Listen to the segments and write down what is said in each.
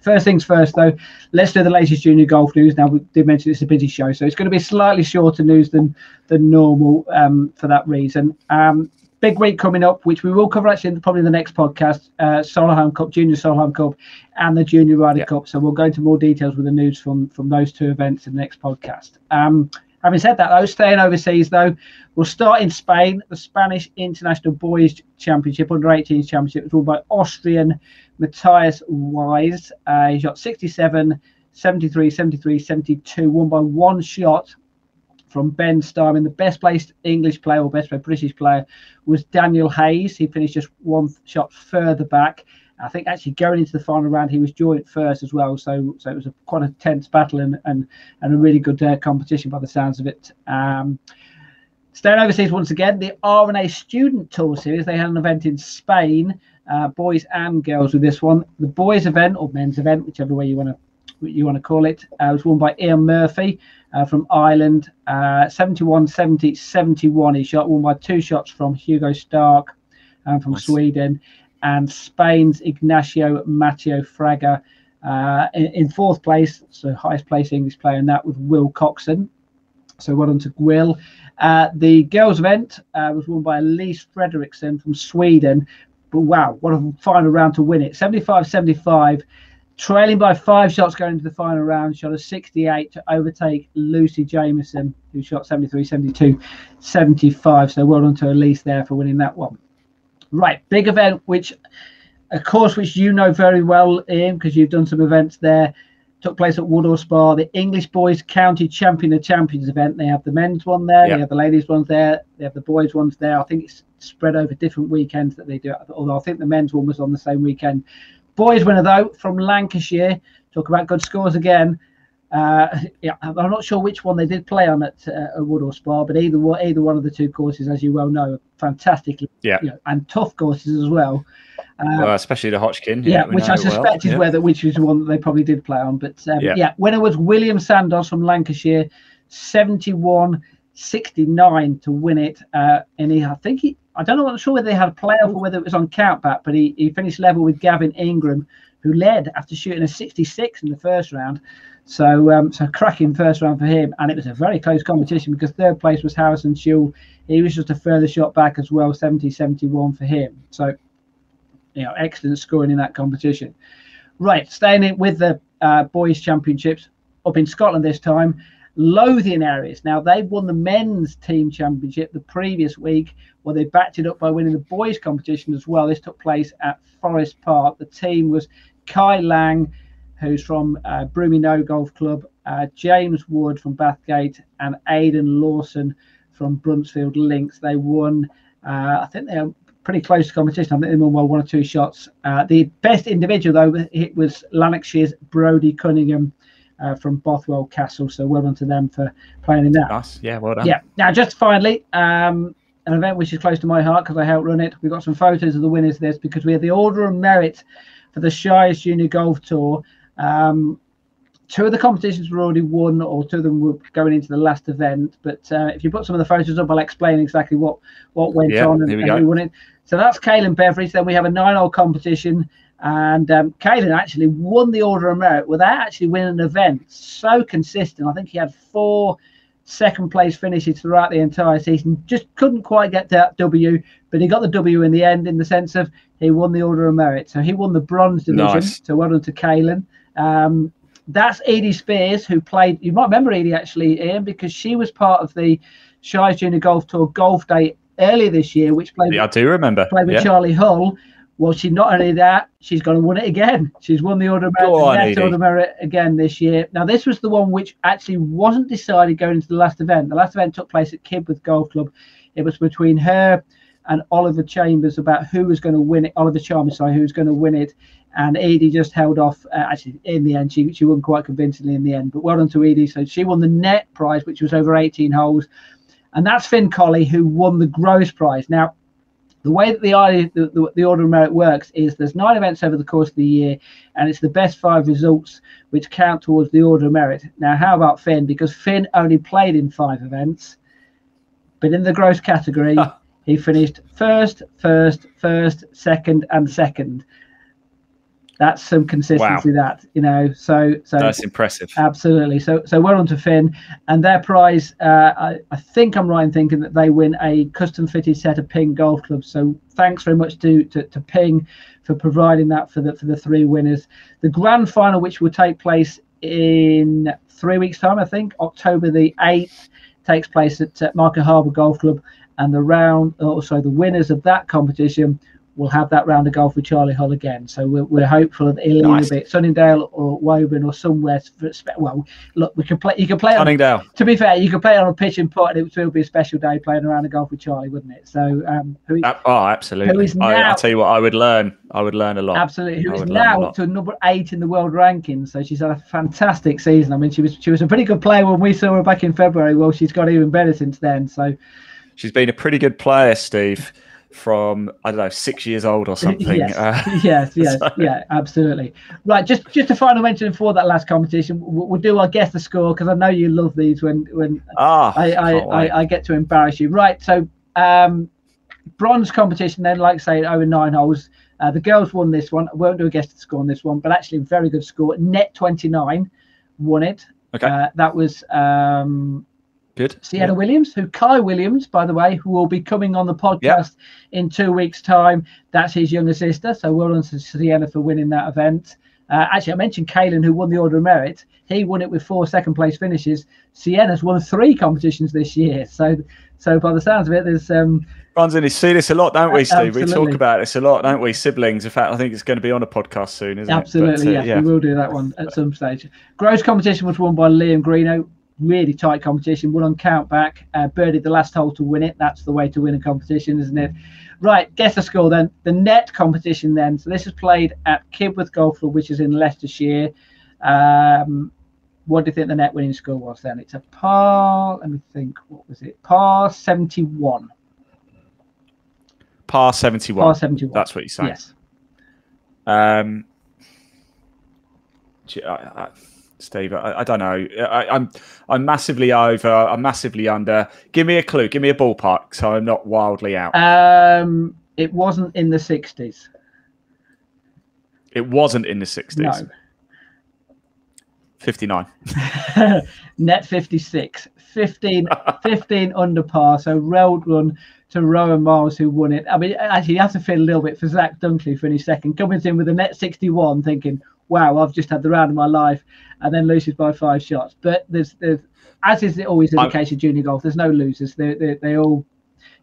first things first, though, let's do the latest junior golf news. Now, we did mention it's a busy show, so it's going to be slightly shorter news than normal for that reason. Big week coming up, which we will cover actually probably in the next podcast, Solihull Cup, Junior Solihull Cup, and the Junior Ryder Cup. So we'll go into more details with the news from those two events in the next podcast. Having said that, though, staying overseas, though, we'll start in Spain. The Spanish International Boys Championship, Under-18s Championship, was won by Austrian Matthias Wise. He shot 67, 73, 73, 72, won by one shot from Ben Starman. The best placed English player or best placed British player was Daniel Hayes. He finished just one shot further back. I think actually going into the final round, he was joint first as well. So it was quite a tense battle and a really good competition by the sounds of it. Staying overseas once again, the R&A Student Tour Series. They had an event in Spain, boys and girls with this one. The boys event or men's event, whichever way you want to call it, was won by Ian Murphy from Ireland. 71, 70, 71. He shot, won by two shots from Hugo Stark from Sweden. And Spain's Ignacio Matteo Fraga in fourth place, so highest place English player in that, with Will Coxon. So well done to Will. The girls' event was won by Elise Fredriksson from Sweden. But wow, what a final round to win it. 75-75, trailing by 5 shots going into the final round, shot a 68 to overtake Lucy Jameson, who shot 73, 72, 75. So well done to Elise there for winning that one. Right, big event, which you know very well, Ian, because you've done some events there. Took place at Woodhall Spa, the English Boys County Champion of Champions event. They have the men's one there, they have the ladies' ones there, they have the boys' ones there. I think it's spread over different weekends that they do it, although I think the men's one was on the same weekend. Boys winner, though, from Lancashire. Talk about good scores again. I'm not sure which one they did play on at Woodhall Spa, but either one of the two courses, as you well know, fantastic, and tough courses as well. Especially the Hodgkin, which I suspect is which is the one that they probably did play on. But winner was William Sandos from Lancashire, 71-69 to win it. And I'm not sure whether they had a playoff or whether it was on countback, but he finished level with Gavin Ingram, who led after shooting a 66 in the first round. So cracking first round for him, and it was a very close competition because third place was Harrison Schule. He was just a further shot back as well, 70-71 for him. So, excellent scoring in that competition. Right, staying in with the boys' championships up in Scotland this time. Lothian Areas. Now, they won the men's team championship the previous week. Well, they backed it up by winning the boys' competition as well. This took place at Forest Park. The team was Kai Lang, who's from Broomy Golf Club, James Wood from Bathgate, and Aidan Lawson from Bruntsfield Links. They won, I think they were pretty close to competition. I think they won one or two shots. The best individual, though, it was Lanarkshire's Brodie Cunningham from Bothwell Castle. So well done to them for playing in that. Nice. Yeah, well done. Yeah. Now, just finally, an event which is close to my heart because I helped run it. We've got some photos of the winners of this because we had the Order of Merit for the Shires Junior Golf Tour. Two of the competitions were already won, or two of them were going into the last event. But if you put some of the photos up, I'll explain exactly what went on and who won it. So that's Caelan Beveridge. Then we have a 9-hole competition, and Caelan actually won the Order of Merit without actually winning an event. So consistent. I think he had 4 second-place finishes throughout the entire season. Just couldn't quite get that W, but he got the W in the end in the sense of he won the Order of Merit. So he won the bronze division. Nice. So well done to Caelan. That's Edie Spears, who played. You might remember Edie actually, Ian, because she was part of the Shires Junior Golf Tour Golf Day earlier this year, which played. I do remember. Played with Charlie Hull. Well, she not only that, she's going to win it again. She's won the Order of Merit, Order of Merit again this year. Now, this was the one which actually wasn't decided going into the last event. The last event took place at Kidworth Golf Club. It was between her and Oliver Chambers about who was going to win it. Oliver Chalmers, sorry, who was going to win it. And Edie just held off. Actually, in the end, she won quite convincingly in the end. But well done to Edie. So she won the net prize, which was over 18 holes. And that's Finn Colley, who won the gross prize. Now, the way that the Order of Merit works is there's 9 events over the course of the year, and it's the best 5 results which count towards the Order of Merit. Now, how about Finn? Because Finn only played in 5 events, but in the gross category, he finished first, second, and second. That's some consistency. Wow. That, so that's impressive. Absolutely. So well on to Finn, and their prize. I think I'm right in thinking that they win a custom fitted set of Ping golf clubs. So thanks very much to Ping for providing that for the 3 winners. The grand final, which will take place in 3 weeks' time, I think October the 8th, takes place at Market Harbour Golf Club, and the winners of that competition will have that round of golf with Charlie Hull again. So we're hopeful that it'll either be at Sunningdale or Woburn or somewhere. Well, look, you can play Sunningdale. To be fair, you can play it on a pitch and putt, and it will be a special day playing around of golf with Charlie, wouldn't it? So absolutely. I'll tell you what, I would learn a lot. Absolutely. Who is now up to number 8 in the world rankings. So she's had a fantastic season. I mean, she was a pretty good player when we saw her back in February. Well, she's got even better since then. So she's been a pretty good player, Steve, from, I don't know, 6 years old or something. Yes, yeah, absolutely. Right, just a final mention for that last competition. We'll do our guess the score, because I know you love these when I get to embarrass you. Right, so bronze competition then, like I say, over 9 holes. The girls won this one. I won't do a guess the score on this one, but actually very good score. Net 29 won it. Okay. That was good. Sienna Williams, Kai Williams, by the way, who will be coming on the podcast in 2 weeks' time. That's his younger sister. So well done to Sienna for winning that event. Actually, I mentioned Kaylin, who won the Order of Merit. He won it with 4 second-place finishes. Sienna's won 3 competitions this year. So by the sounds of it, there's Bronson, we see this a lot, don't we, Steve? Absolutely. We talk about this a lot, don't we? Siblings. In fact, I think it's going to be on a podcast soon, isn't Absolutely, it? yes. We will do that one at some stage. Gross competition was won by Liam Greeno. Really tight competition. Won on count back. Birdied the last hole to win it. That's the way to win a competition, isn't it? Right, guess the score then. The net competition then. So this is played at Kibworth Golf Club, which is in Leicestershire. What do you think the net winning score was then? It's a par. Let me think. What was it? Par 71. Par 71. Par 71. That's what you're saying. Yes. Steve, I don't know. I'm massively over. I'm massively under. Give me a clue. Give me a ballpark, so I'm not wildly out. It wasn't in the 60s. It wasn't in the 60s. No. 59. Net 56. 15 under par. So well run to Rowan Miles, who won it. I mean, actually, you have to feel a little bit for Zach Dunkley for finished second, coming in with a net 61, thinking, wow, I've just had the round of my life, and then loses by 5 shots. But there's as is always in the case of junior golf, there's no losers. They all,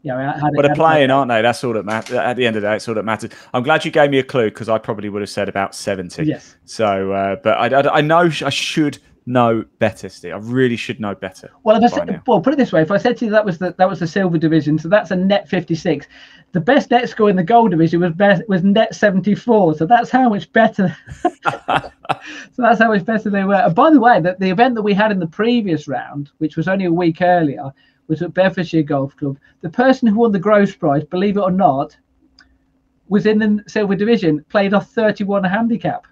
but they're playing, aren't they? That's all that matters. At the end of the day, it's all that matters. I'm glad you gave me a clue, because I probably would have said about 70. Yes. So, but I know I should know better, Steve. I really should know better. Well, put it this way: if I said to you that was the silver division, so that's a net 56. The best net score in the gold division was net 74. So that's how much better. That's how much better they were. And by the way, the event that we had in the previous round, which was only a week earlier, was at Bedfordshire Golf Club. The person who won the gross prize, believe it or not, was in the silver division, played off 31 handicap.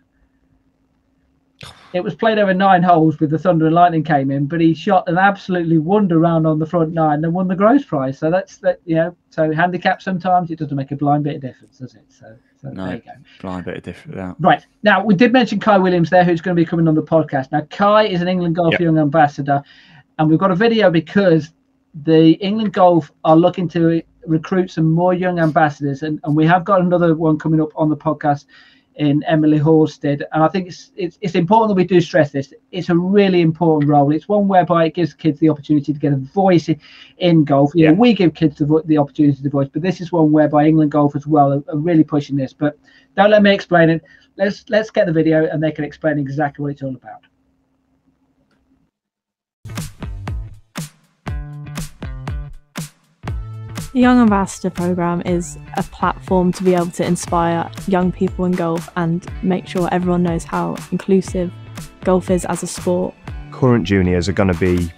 It was played over 9 holes with the Thunder and Lightning came in, but he shot an absolutely wonder round on the front 9 and won the gross prize. So that's that. So handicap, sometimes it doesn't make a blind bit of difference, does it? So no, there you go. Blind bit of difference. Yeah. Right. Now, we did mention Kai Williams there, who's going to be coming on the podcast. Now, Kai is an England Golf Young Ambassador, and we've got a video because the England Golf are looking to recruit some more young ambassadors, and we have got another one coming up on the podcast in Emily Horsted, and I think it's important that we do stress this. It's a really important role. It's one whereby it gives kids the opportunity to get a voice in golf. We give kids the opportunity to voice, but this is one whereby England Golf as well are really pushing this. But don't let me explain it. Let's get the video, and they can explain exactly what it's all about. The Young Ambassador Programme is a platform to be able to inspire young people in golf and make sure everyone knows how inclusive golf is as a sport. Current juniors are going to be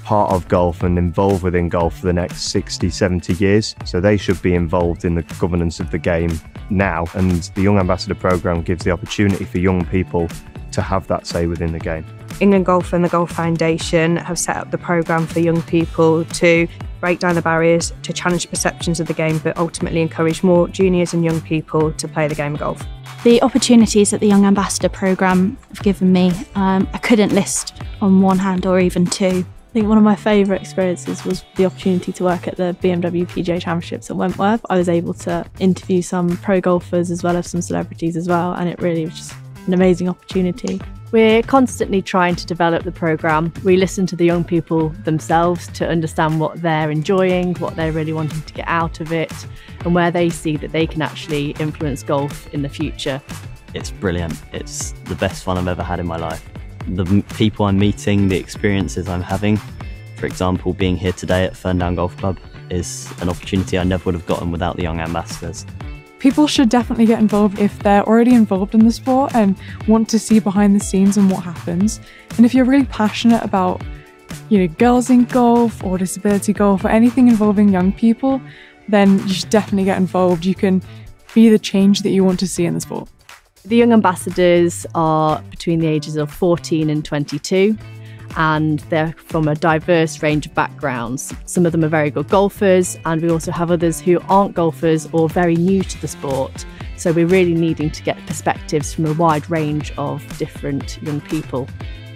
part of golf and involved within golf for the next 60, 70 years. So they should be involved in the governance of the game now. And the Young Ambassador Programme gives the opportunity for young people to have that say within the game. England Golf and the Golf Foundation have set up the programme for young people to break down the barriers, to challenge perceptions of the game, but ultimately encourage more juniors and young people to play the game of golf. The opportunities that the Young Ambassador programme have given me, I couldn't list on one hand or even two. I think one of my favourite experiences was the opportunity to work at the BMW PGA Championships at Wentworth. I was able to interview some pro golfers as well as some celebrities as well, and it really was just an amazing opportunity. We're constantly trying to develop the programme. We listen to the young people themselves to understand what they're enjoying, what they're really wanting to get out of it, and where they see that they can actually influence golf in the future. It's brilliant. It's the best fun I've ever had in my life. The people I'm meeting, the experiences I'm having, for example, being here today at Ferndown Golf Club is an opportunity I never would have gotten without the Young Ambassadors. People should definitely get involved if they're already involved in the sport and want to see behind the scenes and what happens. And if you're really passionate about, girls in golf or disability golf or anything involving young people, then you should definitely get involved. You can be the change that you want to see in the sport. The Young Ambassadors are between the ages of 14 and 22. And they're from a diverse range of backgrounds. Some of them are very good golfers, and we also have others who aren't golfers or very new to the sport. So we're really needing to get perspectives from a wide range of different young people.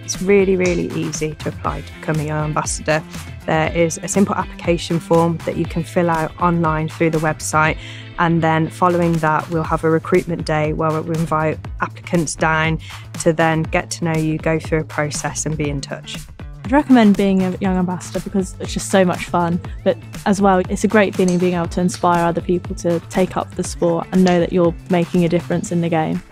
It's really, really easy to apply to become a Young Ambassador. There is a simple application form that you can fill out online through the website, and then following that we'll have a recruitment day where we'll invite applicants down to then get to know you, go through a process and be in touch. I'd recommend being a Young Ambassador because it's just so much fun, but as well it's a great feeling being able to inspire other people to take up the sport and know that you're making a difference in the game.